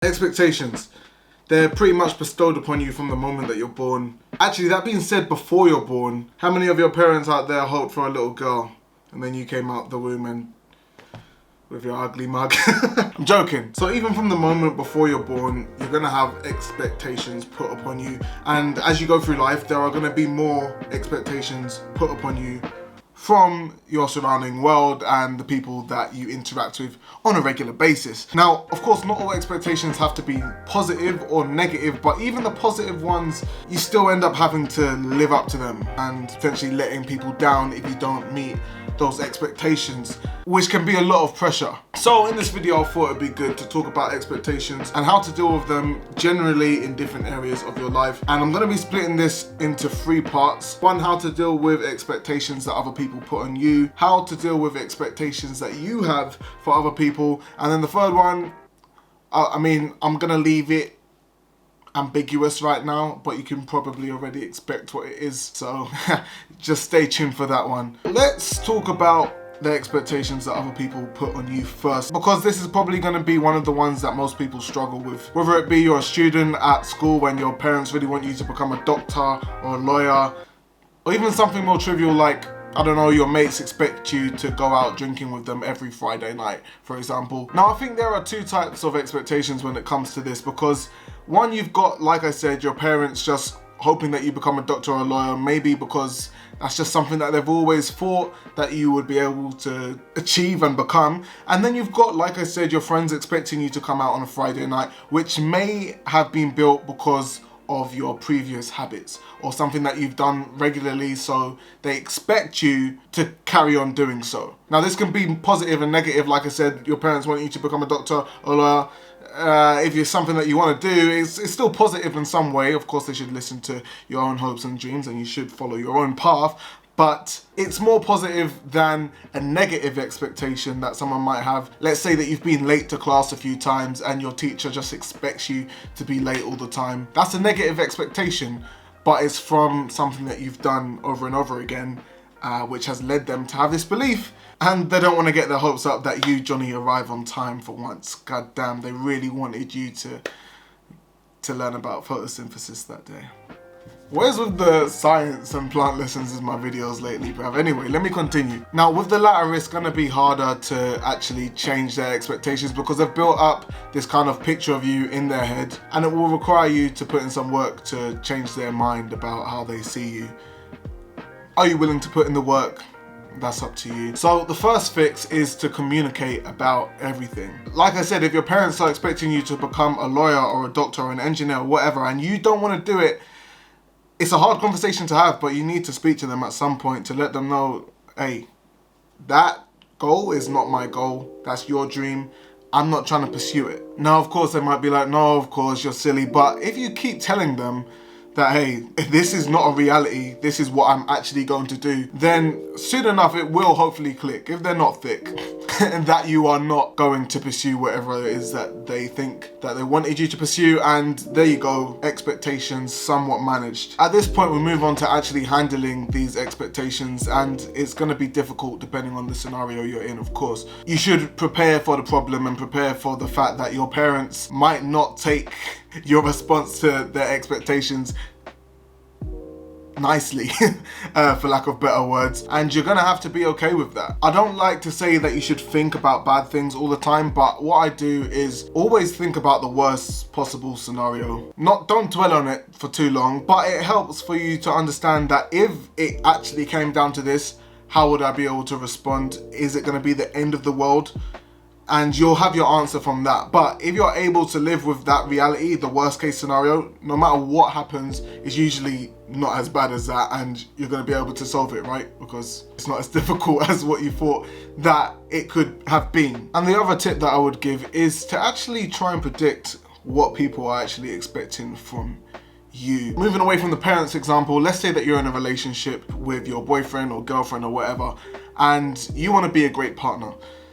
Expectations. They're pretty much bestowed upon you from the moment that you're born. Actually, that being said, before you're born, how many of your parents out there hoped for a little girl and then you came out the womb and with your ugly mug? I'm joking. So even from the moment before you're born, you're gonna have expectations put upon you. And as you go through life, there are gonna be more expectations put upon you from your surrounding world and the people that you interact with on a regular basis. Now, of course, not all expectations have to be positive or negative, but even the positive ones, you still end up having to live up to them and potentially letting people down if you don't meet those expectations, which can be a lot of pressure. So in this video, I thought it'd be good to talk about expectations and how to deal with them generally in different areas of your life. And I'm gonna be splitting this into 3 parts. One, how to deal with expectations that other people put on you, how to deal with expectations that you have for other people, and then the third one, I'm gonna leave it ambiguous right now, but you can probably already expect what it is, so just stay tuned for that one. Let's talk about the expectations that other people put on you first, because this is probably going to be one of the ones that most people struggle with. Whether it be you're a student at school when your parents really want you to become a doctor or a lawyer, or even something more trivial like, I don't know, your mates expect you to go out drinking with them every Friday night, for example. Now, I think there are 2 types of expectations when it comes to this, because one, you've got, like I said, your parents just hoping that you become a doctor or a lawyer, maybe because that's just something that they've always thought that you would be able to achieve and become. And then you've got, like I said, your friends expecting you to come out on a Friday night, which may have been built because of your previous habits or something that you've done regularly, so they expect you to carry on doing so. Now, this can be positive and negative. Like I said, your parents want you to become a doctor or a lawyer. If it's something that you want to do, it's still positive in some way. Of course, they should listen to your own hopes and dreams and you should follow your own path, but it's more positive than a negative expectation that someone might have. Let's say that you've been late to class a few times and your teacher just expects you to be late all the time. That's a negative expectation, but it's from something that you've done over and over again, which has led them to have this belief, and they don't want to get their hopes up that you, Johnny, arrive on time for once. God damn, they really wanted you to learn about photosynthesis that day. Where's with the science and plant lessons in my videos lately, bruv? Anyway, let me continue. Now, with the latter, it's gonna be harder to actually change their expectations because they've built up this kind of picture of you in their head, and it will require you to put in some work to change their mind about how they see you. Are you willing to put in the work? That's up to you. So the first fix is to communicate about everything. Like I said, if your parents are expecting you to become a lawyer or a doctor or an engineer or whatever, and you don't want to do it, it's a hard conversation to have, but you need to speak to them at some point to let them know, hey, that goal is not my goal. That's your dream. I'm not trying to pursue it. Now, of course, they might be like, no, of course, you're silly. But if you keep telling them that, hey, this is not a reality, this is what I'm actually going to do, then soon enough it will hopefully click, if they're not thick, and that you are not going to pursue whatever it is that they think that they wanted you to pursue. And there you go, expectations somewhat managed. At this point, we move on to actually handling these expectations, and it's going to be difficult depending on the scenario you're in, of course. You should prepare for the problem and prepare for the fact that your parents might not take your response to their expectations nicely, for lack of better words, and you're gonna have to be okay with that. I don't like to say that you should think about bad things all the time, but what I do is always think about the worst possible scenario. Don't dwell on it for too long, but it helps for you to understand that if it actually came down to this, how would I be able to respond? Is it gonna be the end of the world? And you'll have your answer from that. But if you're able to live with that reality, the worst case scenario, no matter what happens, is usually not as bad as that, and you're gonna be able to solve it, right? Because it's not as difficult as what you thought that it could have been. And the other tip that I would give is to actually try and predict what people are actually expecting from you. Moving away from the parents example, let's say that you're in a relationship with your boyfriend or girlfriend or whatever, and you wanna be a great partner.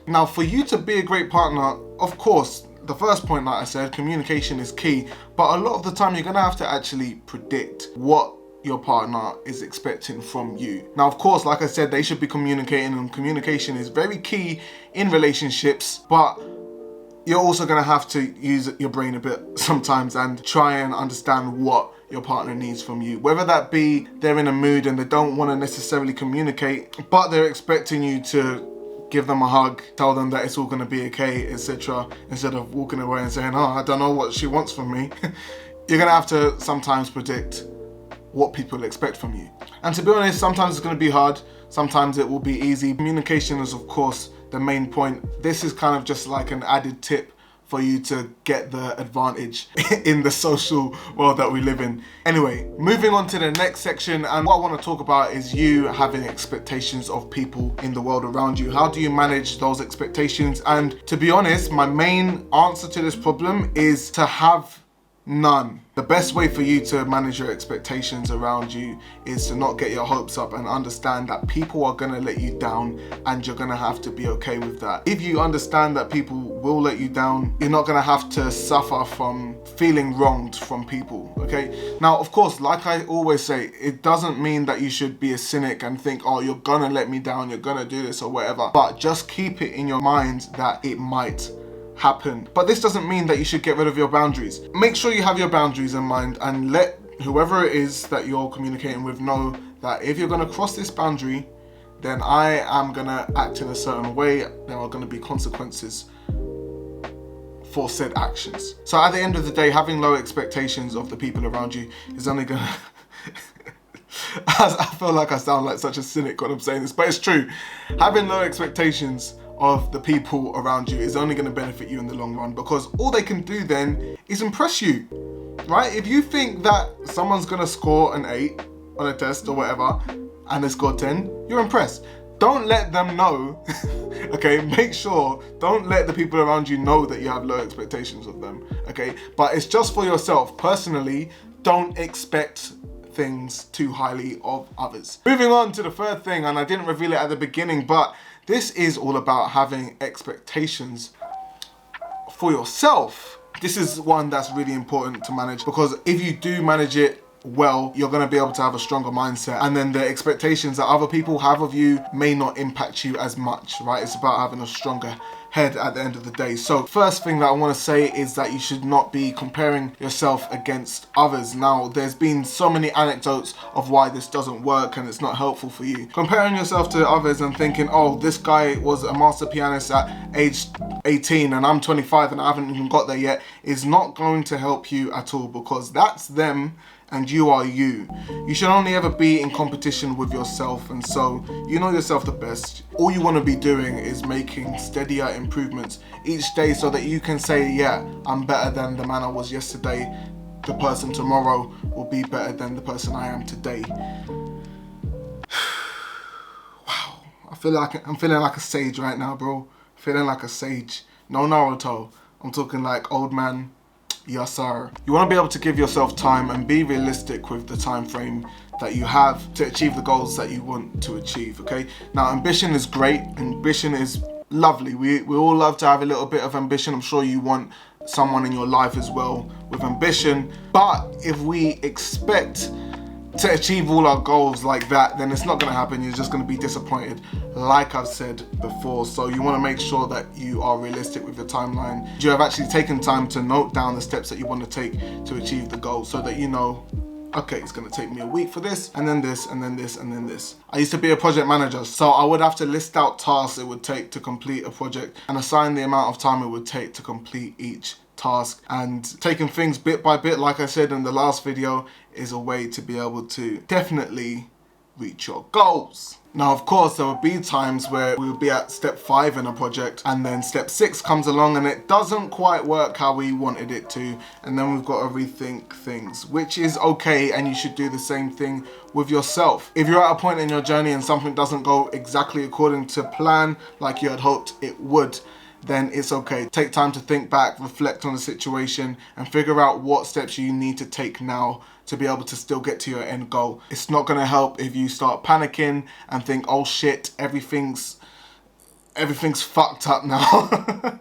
Now, for you to be a great partner, of course, the first point, like I said, communication is key, but a lot of the time you're gonna have to actually predict what your partner is expecting from you. Now, of course, like I said, they should be communicating, and communication is very key in relationships, but you're also going to have to use your brain a bit sometimes and try and understand what your partner needs from you. Whether that be they're in a mood and they don't want to necessarily communicate, but they're expecting you to give them a hug, tell them that it's all going to be okay, etc., instead of walking away and saying, oh, I don't know what she wants from me. You're going to have to sometimes predict what people expect from you. And to be honest, sometimes it's going to be hard, sometimes it will be easy. Communication is, of course, the main point. This is kind of just like an added tip for you to get the advantage in the social world that we live in. Anyway, moving on to the next section, and what I want to talk about is you having expectations of people in the world around you. How do you manage those expectations? And to be honest, my main answer to this problem is to have none. The best way for you to manage your expectations around you is to not get your hopes up and understand that people are going to let you down, and you're going to have to be okay with that. If you understand that people will let you down, you're not going to have to suffer from feeling wronged from people, okay? Now, of course, like I always say, it doesn't mean that you should be a cynic and think, oh, you're going to let me down, you're going to do this or whatever. But just keep it in your mind that it might happen. But this doesn't mean that you should get rid of your boundaries. Make sure you have your boundaries in mind and let whoever it is that you're communicating with know that if you're going to cross this boundary, then I am going to act in a certain way. There are going to be consequences for said actions. So at the end of the day, having low expectations of the people around you is only going to I feel like I sound like such a cynic when I'm saying this, but it's true. Having low expectations of the people around you is only going to benefit you in the long run, because all they can do then is impress you, right? If you think that someone's going to score an 8 on a test or whatever and they score 10, you're impressed. Don't let them know, okay? Make sure, don't let the people around you know that you have low expectations of them, okay? But it's just for yourself. Personally, don't expect things too highly of others. Moving on to the third thing, and I didn't reveal it at the beginning, but this is all about having expectations for yourself. This is one that's really important to manage, because if you do manage it well, you're going to be able to have a stronger mindset, and then the expectations that other people have of you may not impact you as much, right? It's about having a stronger head at the end of the day. So first thing that I want to say is that you should not be comparing yourself against others. Now, there's been so many anecdotes of why this doesn't work and it's not helpful for you. Comparing yourself to others and thinking, oh, this guy was a master pianist at age 18 and I'm 25 and I haven't even got there yet, is not going to help you at all, because that's them and you are you. You should only ever be in competition with yourself, and so you know yourself the best. All you want to be doing is making steadier improvements each day so that you can say, yeah, I'm better than the man I was yesterday. The person tomorrow will be better than the person I am today. Wow, I'm feeling like a sage right now, bro. Feeling like a sage. No Naruto. I'm talking like old man. Yes, sir. You want to be able to give yourself time and be realistic with the time frame that you have to achieve the goals that you want to achieve, okay? Now, ambition is great. Ambition is lovely. We all love to have a little bit of ambition. I'm sure you want someone in your life as well with ambition. But if we expect to achieve all our goals like that, then it's not going to happen. You're just going to be disappointed, like I've said before. So you want to make sure that you are realistic with your timeline. You have actually taken time to note down the steps that you want to take to achieve the goal, so that you know, okay, it's going to take me a week for this, and then this, and then this, and then this. I used to be a project manager, so I would have to list out tasks it would take to complete a project and assign the amount of time it would take to complete each task. And taking things bit by bit, like I said in the last video, is a way to be able to definitely reach your goals. Now, of course, there will be times where we will be at step 5 in a project and then step 6 comes along and it doesn't quite work how we wanted it to, and then we've got to rethink things, which is okay, and you should do the same thing with yourself. If you're at a point in your journey and something doesn't go exactly according to plan like you had hoped it would, then it's okay. Take time to think back, reflect on the situation, and figure out what steps you need to take now to be able to still get to your end goal. It's not going to help if you start panicking and think, oh shit, everything's fucked up now.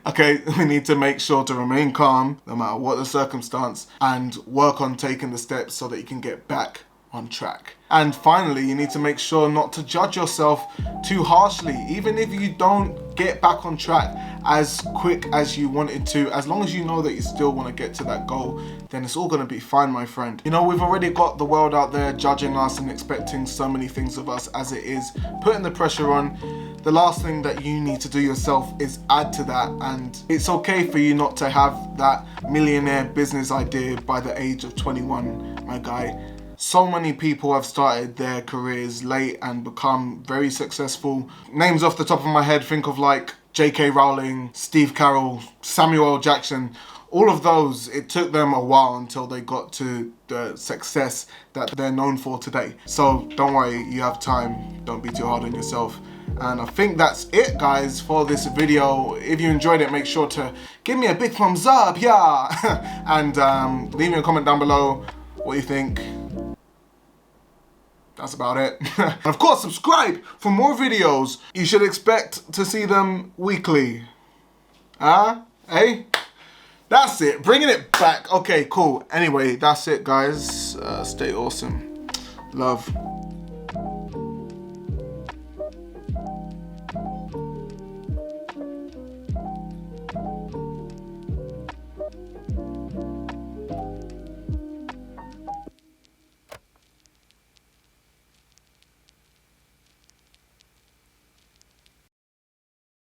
Okay, we need to make sure to remain calm no matter what the circumstance and work on taking the steps so that you can get back on track. And finally, you need to make sure not to judge yourself too harshly. Even if you don't get back on track as quick as you wanted to, as long as you know that you still want to get to that goal, then it's all going to be fine, my friend. You know, we've already got the world out there judging us and expecting so many things of us as it is, putting the pressure on. The last thing that you need to do yourself is add to that, and it's okay for you not to have that millionaire business idea by the age of 21, my guy. So many people have started their careers late and become very successful. Names off the top of my head, think of like J.K. Rowling, Steve Carell, Samuel L. Jackson. All of those, it took them a while until they got to the success that they're known for today. So don't worry, you have time. Don't be too hard on yourself. And I think that's it, guys, for this video. If you enjoyed it, make sure to give me a big thumbs up, yeah. And leave me a comment down below what you think. That's about it. And of course, subscribe for more videos. You should expect to see them weekly. Hey? That's it. Bringing it back. Okay, cool. Anyway, that's it, guys. Stay awesome. Love.